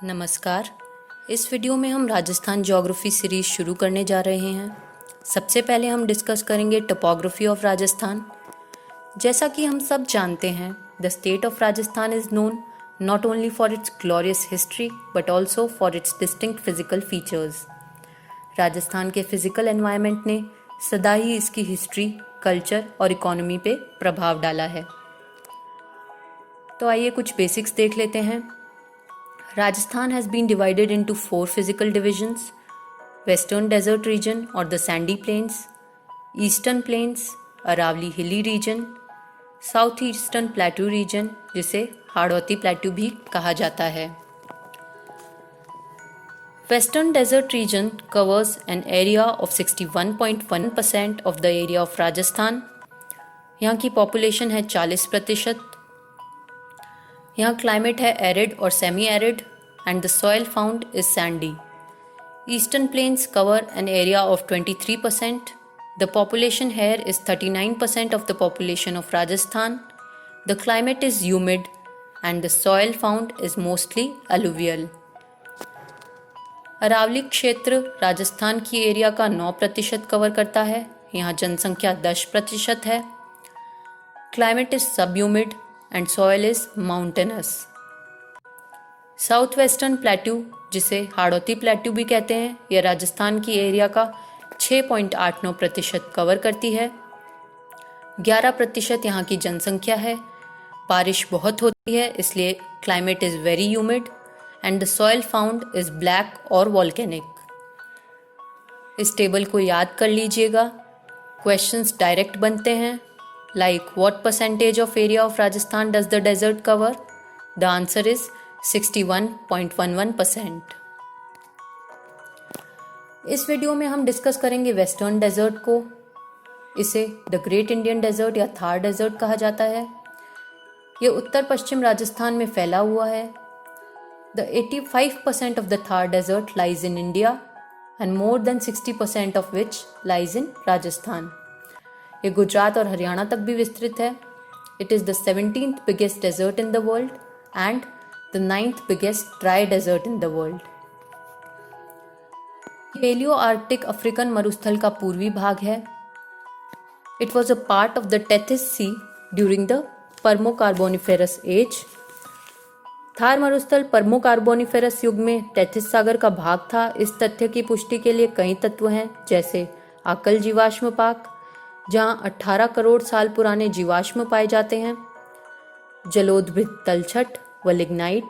नमस्कार। इस वीडियो में हम राजस्थान ज्योग्राफी सीरीज शुरू करने जा रहे हैं। सबसे पहले हम डिस्कस करेंगे टोपोग्राफी ऑफ राजस्थान। जैसा कि हम सब जानते हैं, the state of Rajasthan is known not only for its glorious history but also for its distinct physical features. Rajasthan के फिजिकल एनवायरनमेंट ने सदा ही इसकी हिस्ट्री, कल्चर और इकोनॉमी पे प्रभाव डाला है। तो आइए कुछ बेसिक्स देख लेते हैं। Rajasthan has been divided into 4 physical divisions: Western Desert region or the Sandy Plains, Eastern Plains, Aravalli Hilly region, Southeastern Plateau region जिसे हाड़ौती प्लेट्यू भी कहा जाता है। Western Desert region covers an area of 61.1% of the area of Rajasthan। यहाँ की population है 40%। यहाँ climate है एरिड और semi arid and the soil found is sandy. Eastern plains cover an area of 23%। The population here is 39% of the population of Rajasthan. The climate is humid and the soil found is mostly alluvial. Aravalli क्षेत्र राजस्थान की area का 9% cover करता है। यहाँ जनसंख्या 10% है। Climate is सब humid and soil is mountainous। South western plateau जिसे हाड़ौती प्लेट्यू भी कहते हैं, यह राजस्थान की एरिया का 6.89% कवर करती है। 11% यहाँ की जनसंख्या है। बारिश बहुत होती है, इसलिए climate is very humid and the soil found is black और वॉल्केनिक। इस टेबल को याद कर लीजिएगा। क्वेश्चंस डायरेक्ट बनते हैं, like what percentage of area of Rajasthan does the desert cover? The answer is 61.11%। इस वीडियो में हम डिस्कस करेंगे वेस्टर्न डेजर्ट को। इसे द ग्रेट इंडियन डेजर्ट या थार डेजर्ट कहा जाता है। यह उत्तर पश्चिम राजस्थान में फैला हुआ है। The 85% of the Thar desert lies in India and more than 60% of which lies in Rajasthan। ये गुजरात और हरियाणा तक भी विस्तृत है। It is the 17th biggest desert in the world and the 9th biggest dry desert in the world. Palaeo Arctic African मरुस्थल का पूर्वी भाग है। It was a part of the Tethys sea during the Permo Carboniferous age. Thar मरुस्थल Permo Carboniferous युग में Tethys सागर का भाग था। इस तथ्य की पुष्टि के लिए कई तत्व हैं, जैसे आकल जीवाश्म पाक जहां 18 करोड़ साल पुराने जीवाश्म पाए जाते हैं, जलोद्भिद तलछट व लिग्नाइट,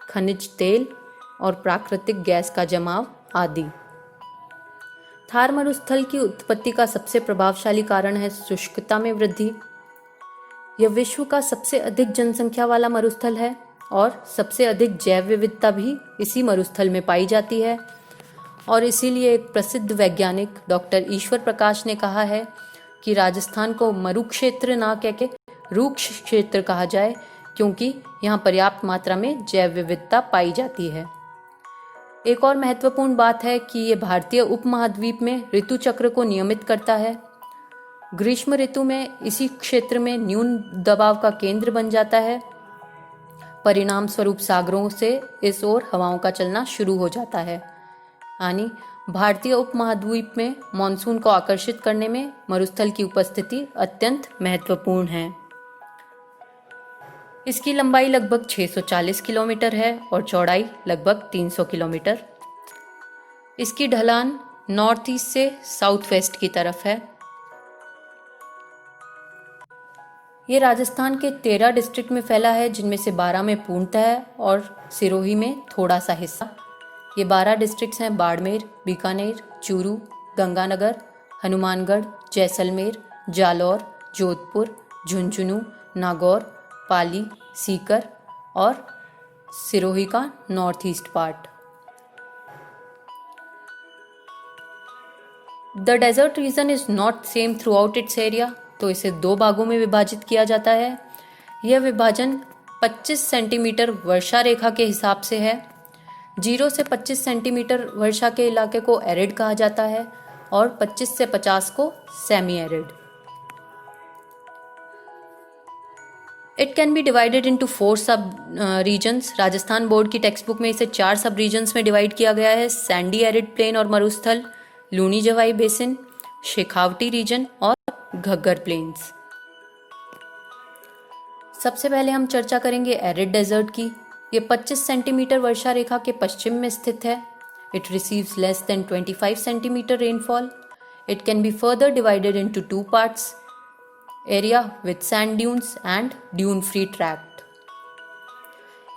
खनिज तेल और प्राकृतिक गैस का जमाव आदि। थार मरुस्थल की उत्पत्ति का सबसे प्रभावशाली कारण है शुष्कता में वृद्धि। यह विश्व का सबसे अधिक जनसंख्या वाला मरुस्थल है और सबसे अधिक जैव विविधता भी इसी मरुस्थल में पाई जाती है। और इसीलिए एक प्रसिद्ध वैज्ञानिक डॉक्टर ईश्वर प्रकाश ने कहा है कि राजस्थान को मरुक्षेत्र ना कह के रुक्ष क्षेत्र कहा जाए, क्योंकि यहाँ पर्याप्त मात्रा में जैव विविधता पाई जाती है। एक और महत्वपूर्ण बात है कि ये भारतीय उपमहाद्वीप में ऋतु चक्र को नियमित करता है। ग्रीष्म ऋतु में इसी क्षेत्र में न्यून दबाव का केंद्र बन जाता है। परिणाम स्वरूप सागरों से इस ओर हवाओं का चलना शुरू हो जाता है। यानी भारतीय उपमहाद्वीप में मॉनसून को आकर्षित करने में मरुस्थल की उपस्थिति अत्यंत महत्वपूर्ण है। इसकी लंबाई लगभग 640 किलोमीटर है और चौड़ाई लगभग 300 किलोमीटर। इसकी ढलान नॉर्थ ईस्ट से साउथ वेस्ट की तरफ है। ये राजस्थान के 13 डिस्ट्रिक्ट में फैला है, जिनमें से 12 में पूर्णतः है और सिरोही में थोड़ा सा हिस्सा। ये 12 डिस्ट्रिक्ट्स हैं: बाड़मेर, बीकानेर, चूरू, गंगानगर, हनुमानगढ़, जैसलमेर, जालौर, जोधपुर, झुंझुनू, नागौर, पाली, सीकर और सिरोही का north east part. The desert region is not same throughout its area, तो इसे 2 भागों में विभाजित किया जाता है। यह विभाजन 25 सेंटीमीटर वर्षा रेखा के हिसाब से है। 0 से 25 सेंटीमीटर वर्षा के इलाके को एरिड कहा जाता है और 25 से 50 को semi arid. It can B divided into 4 सब रीजन्स। राजस्थान बोर्ड की टेक्स्ट बुक में इसे 4 सब रीजन्स में डिवाइड किया गया है: सैंडी एरिड प्लेन और मरुस्थल, लूनी जवाई बेसिन, शेखावटी रीजन और घग्गर प्लेन्स। सबसे पहले हम चर्चा करेंगे एरिड डेजर्ट की। ये 25 सेंटीमीटर वर्षा रेखा के पश्चिम में स्थित है। It receives less than 25 centimetre rainfall. It can be further divided into 2 parts: area with sand dunes and dune free tract.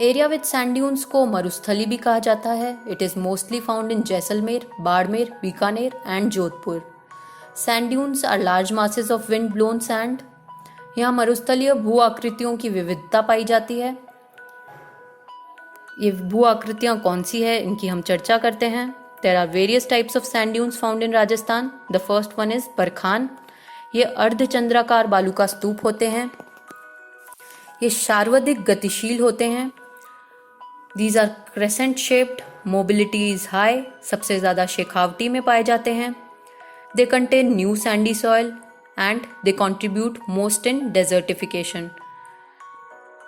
Area with sand dunes को मरुस्थली भी कहा जाता है। It is mostly found in Jaisalmer, Barmer, Bikaner and Jodhpur. Sand dunes are large masses of wind blown sand. यहाँ मरुस्थलीय भू आकृतियों की विविधता पाई जाती है। ये भू आकृतियाँ कौन सी है, इनकी हम चर्चा करते हैं। There are various types of sand dunes found in Rajasthan. The first one is Barkhan. ये अर्धचंद्राकार बालू का स्तूप होते हैं। ये सर्वाधिक गतिशील होते हैं। These are crescent shaped, mobility is high. सबसे ज़्यादा शेखावटी में पाए जाते हैं। They contain new sandy soil and they contribute most in desertification.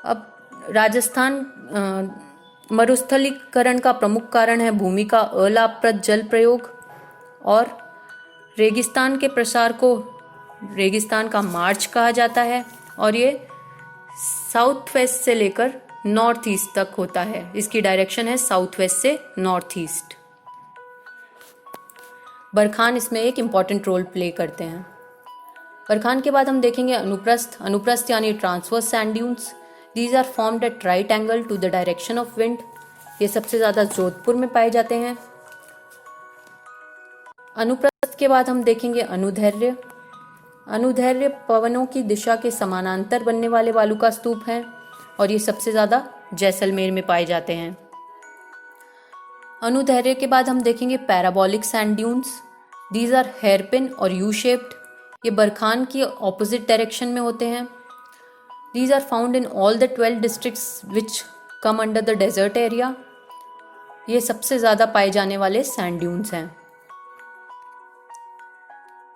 अब राजस्थान मरुस्थलीकरण का प्रमुख कारण है भूमि का अलाभप्रद जल प्रयोग और रेगिस्तान के प्रसार को रेगिस्तान का मार्च कहा जाता है और ये साउथ वेस्ट से लेकर नॉर्थ ईस्ट तक होता है। इसकी डायरेक्शन है साउथ वेस्ट से नॉर्थ ईस्ट। बरखान इसमें एक इम्पॉर्टेंट रोल प्ले करते हैं। बरखान के बाद हम देखेंगे अनुप्रस्थ। अनुप्रस्थ यानी transverse sand dunes. These are formed at right angle to the direction of wind. ये सबसे ज़्यादा जोधपुर में पाए जाते हैं। अनुप्रस्थ के बाद हम देखेंगे अनुदैर्घ्य। अनुदैर्घ्य पवनों की दिशा के समानांतर बनने वाले बालू का स्तूप है और ये सबसे ज़्यादा जैसलमेर में पाए जाते हैं। अनुदैर्घ्य के बाद हम देखेंगे parabolic sand dunes. These are hairpin और यू शेप्ड। ये बरखान की ऑपोजिट डायरेक्शन में होते हैं। These are found in all the 12 districts which come under the desert area. ये सबसे ज़्यादा पाए जाने वाले सैंड ड्यून्स हैं।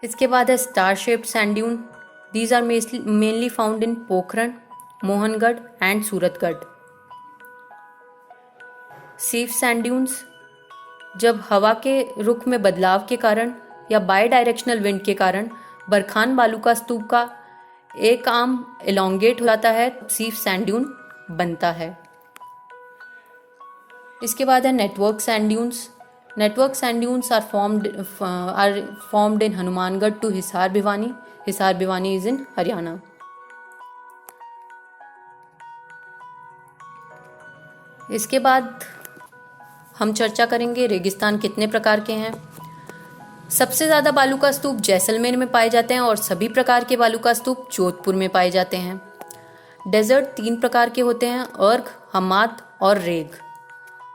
इसके बाद है star shaped sand dune. These are mainly found in Pokhran, Mohangarh and Suratgarh. Seif sand dunes. जब हवा के रुख में बदलाव के कारण या बाय डायरेक्शनल विंड के कारण बरखान बालू का स्तूप का एक आर्म एलोंगेट हो जाता है, सीफ सैंड ड्यून बनता है। इसके बाद है network sand dunes. Network sand dunes are formed in Hanumangarh to Hisar Bhiwani. Hisar Bhiwani is in Haryana. इसके बाद हम चर्चा करेंगे रेगिस्तान कितने प्रकार के हैं. सबसे ज़्यादा बालू का स्तूप जैसलमेर में पाए जाते हैं और सभी प्रकार के बालू का स्तूप जोधपुर में पाए जाते हैं. डेजर्ट 3 प्रकार के होते हैं, अर्ग, हमाद और reg.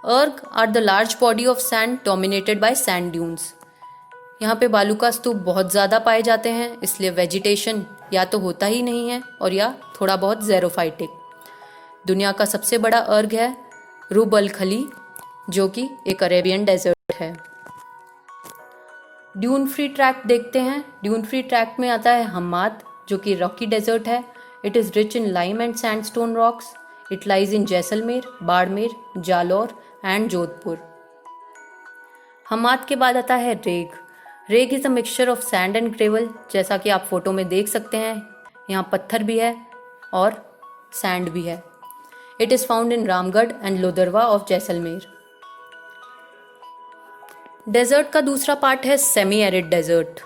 Erg are the large body of sand dominated by sand dunes. यहाँ पे बालू का स्तूप बहुत ज़्यादा पाए जाते हैं, इसलिए वेजिटेशन या तो होता ही नहीं है और या थोड़ा बहुत ज़ेरोफाइटिक. दुनिया का सबसे बड़ा अर्ग है रुब अल खली, जो कि एक अरेबियन डेजर्ट है. ड्यून फ्री ट्रैक्ट देखते हैं. ड्यून फ्री ट्रैक्ट में आता है हमाद, जो कि रॉकी डेजर्ट है. It is rich in lime and sandstone rocks. It lies in Jaisalmer, Barmer, Jalore and Jodhpur. हमाद के बाद आता है reg. Reg is a mixture of sand and gravel, जैसा कि आप फोटो में देख सकते हैं. यहाँ पत्थर भी है और सैंड भी है. It is found in Ramgarh and Lodurva of Jaisalmer. Desert का दूसरा पार्ट है semi arid desert.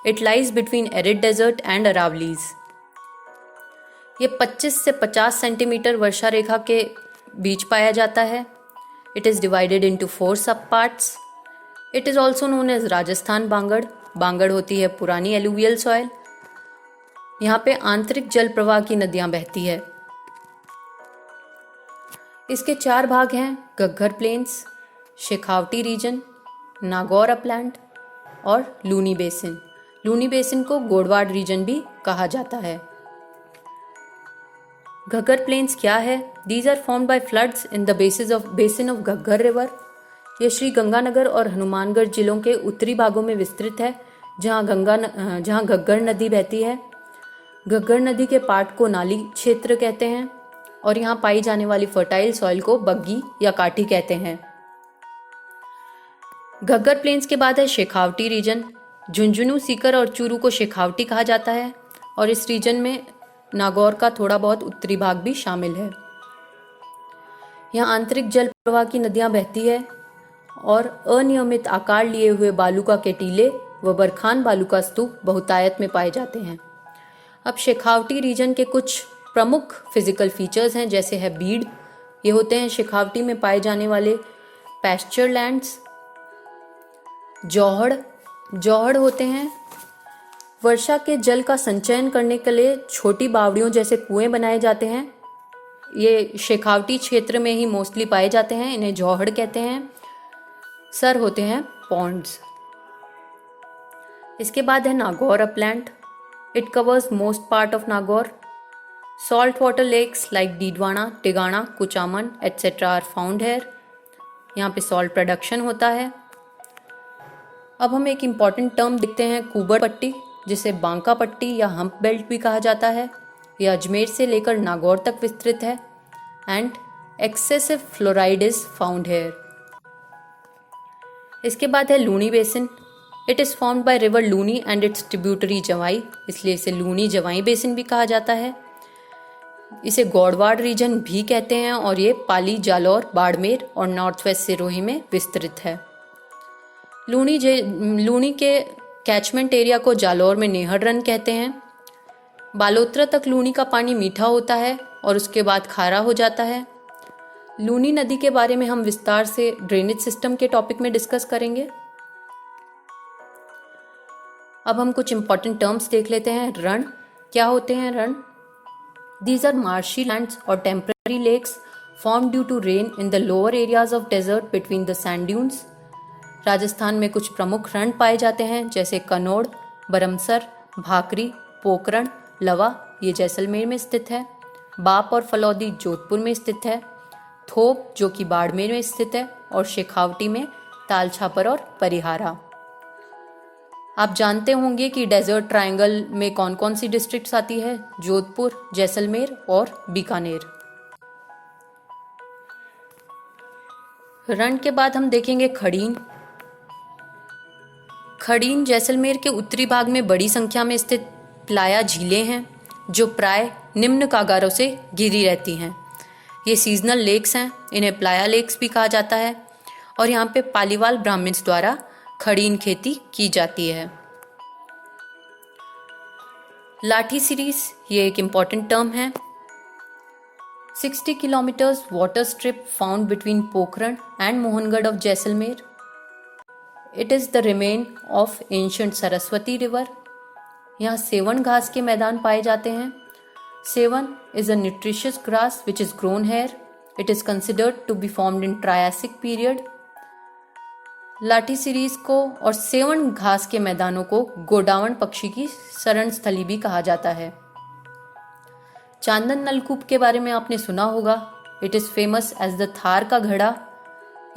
It lies between arid desert and Aravallis. ये 25 से 50 सेंटीमीटर वर्षा रेखा के बीच पाया जाता है. It is divided into 4 sub parts. It is also known as Rajasthan Bangar. Bangar होती है पुरानी एलुवियल सॉइल. यहाँ पे आंतरिक जल प्रवाह की नदियाँ बहती है. इसके 4 भाग हैं: Ghaggar plains, Shekhawati region, Nagaur upland और लूनी बेसिन. लूनी बेसिन को गोडवाड़ रीजन भी कहा जाता है. घग्गर प्लेन्स क्या है? These are formed by floods in the basin of Ghaggar river. ये श्री गंगानगर और हनुमानगढ़ जिलों के उत्तरी भागों में विस्तृत है, जहाँ घग्गर नदी बहती है. घग्गर नदी के पार्ट को नाली क्षेत्र कहते हैं और यहाँ पाई जाने वाली फर्टाइल सॉइल को बग्गी या काठी कहते हैं। घग्गर प्लेन्स के बाद है शेखावटी रीजन। झुंझुनू, सीकर और चूरू को शेखावटी कहा जाता है और इस रीजन में नागौर का थोड़ा बहुत उत्तरी भाग भी शामिल है। यहाँ आंतरिक जल प्रवाह की नदियाँ बहती है और अनियमित आकार लिए हुए बालू का केटीले व बरखान बालू का स्तूप बहुतायत में पाए जाते हैं। अब शेखावटी रीजन के कुछ प्रमुख फिजिकल फीचर्स हैं, जैसे है बीड। ये होते हैं शेखावटी में पाए जाने वाले पैस्चर लैंड्स। जौहड़ होते हैं वर्षा के जल का संचयन करने के लिए छोटी बावड़ियों जैसे कुएं बनाए जाते हैं। ये शेखावटी क्षेत्र में ही मोस्टली पाए जाते हैं, इन्हें जौहड़ कहते हैं। सर होते हैं पॉन्ड्स। इसके बाद है Nagaur upland. It covers most part of Nagaur. Salt water lakes like Didwana, Tigana, Kuchaman etcetera are found here. यहाँ पे सॉल्ट प्रोडक्शन होता है। अब हम एक इम्पॉर्टेंट टर्म देखते हैं, कुबर पट्टी, जिसे बांका पट्टी या हम्प बेल्ट भी कहा जाता है। यह अजमेर से लेकर नागौर तक विस्तृत है and excessive fluoride is found here. इसके बाद है Luni basin. It is formed by river Luni and its tributary Jawai, इसलिए इसे लूनी जवाई बेसिन भी कहा जाता है। इसे गौड़वाड़ रीजन भी कहते हैं और ये पाली, जालौर, बाड़मेर और नॉर्थ वेस्ट सिरोही में विस्तृत है। लूनी के कैचमेंट एरिया को जालौर में नेहर रन कहते हैं। बालोतरा तक लूनी का पानी मीठा होता है और उसके बाद खारा हो जाता है। लूनी नदी के बारे में हम विस्तार से ड्रेनेज सिस्टम के टॉपिक में डिस्कस करेंगे। अब हम कुछ इंपॉर्टेंट टर्म्स देख लेते हैं। रण, क्या होते हैं Rann? These are marshy lands और temporary lakes form due to rain in the lower areas of desert between the sand dunes. Rajasthan में कुछ प्रमुख रण पाए जाते हैं, जैसे कनौड़, बरमसर, भाकरी, पोकरण, लवा, ये जैसलमेर में स्थित है। बाप और फलौदी जोधपुर में स्थित है। थोप, जो कि बाड़मेर में स्थित है, और शेखावटी में ताल छापर और परिहारा। आप जानते होंगे कि डेजर्ट ट्रायंगल में कौन कौन सी डिस्ट्रिक्ट्स आती है? जोधपुर, जैसलमेर और बीकानेर। रण के बाद हम देखेंगे खड़ीन। खड़ीन जैसलमेर के उत्तरी भाग में बड़ी संख्या में स्थित प्लाया झीलें हैं, जो प्राय निम्न कागारों से घिरी रहती हैं। ये सीजनल लेक्स हैं, इन्हें प्लाया लेक्स भी कहा जाता है और यहाँ पे पालीवाल ब्राह्मण्स द्वारा खड़ीन खेती की जाती है। लाठी सीरीज, ये एक इम्पॉर्टेंट टर्म है। 60 kilometres water strip found between Pokhran and Mohangarh of Jaisalmer. It is the remain of ancient Saraswati river. यहाँ सेवन घास के मैदान पाए जाते हैं। Sewan is a nutritious grass which is grown here. It is considered to be formed in Triassic period. Lathi series को और seven घास के मैदानों को गोडावण पक्षी की शरण स्थली भी कहा जाता है. चांदन नलकूप के बारे में आपने सुना होगा. It is famous as the Thar का घड़ा.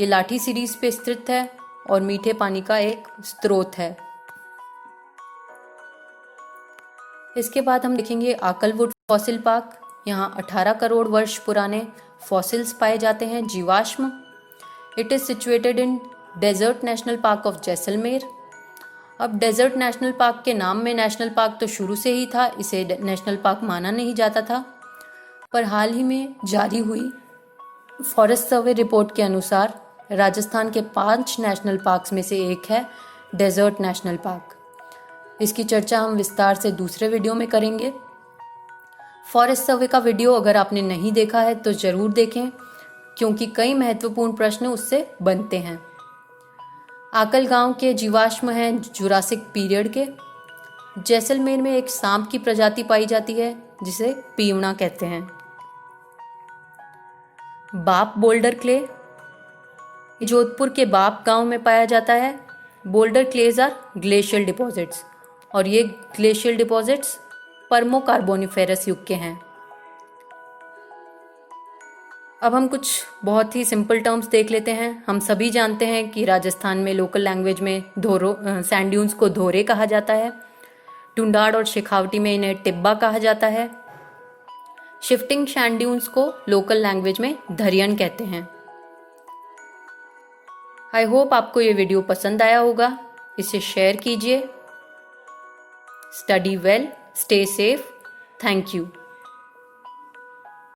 ये लाठी सीरीज पे स्थित है और मीठे पानी का एक स्रोत है. इसके बाद हम देखेंगे आकलवुड फॉसिल पार्क. यहाँ 18 करोड़ वर्ष पुराने फॉसिल्स पाए जाते हैं, जीवाश्म. It is situated in desert national park of Jaisalmer. अब डेजर्ट नेशनल पार्क के नाम में नेशनल पार्क तो शुरू से ही था, इसे नेशनल पार्क माना नहीं जाता था, पर हाल ही में जारी हुई फॉरेस्ट सर्वे रिपोर्ट के अनुसार राजस्थान के 5 नेशनल पार्क्स में से एक है डेजर्ट नेशनल पार्क. इसकी चर्चा हम विस्तार से दूसरे वीडियो में करेंगे. फॉरेस्ट सर्वे का वीडियो अगर आपने नहीं देखा है तो ज़रूर देखें, क्योंकि कई महत्वपूर्ण प्रश्न उससे बनते हैं. आकल गांव के जीवाश्म हैं जुरासिक पीरियड के. जैसलमेर में एक सांप की प्रजाति पाई जाती है जिसे पीवना कहते हैं. बाप बोल्डर क्ले जोधपुर के बाप गांव में पाया जाता है. बोल्डर क्लेज आर ग्लेशियल डिपॉजिट्स और ये ग्लेशियल डिपॉजिट्स परमो कार्बोनिफेरस युग के हैं. अब हम कुछ बहुत ही सिंपल टर्म्स देख लेते हैं. हम सभी जानते हैं कि राजस्थान में लोकल लैंग्वेज में सैंड ड्यून्स को धोरे कहा जाता है. ढूंढाड़ और शेखावटी में इन्हें टिब्बा कहा जाता है। शिफ्टिंग सैंड ड्यून्स को लोकल लैंग्वेज में धरियन कहते हैं। आई होप आपको ये वीडियो पसंद आया होगा। इसे शेयर कीजिए। Study well, stay safe. Thank you.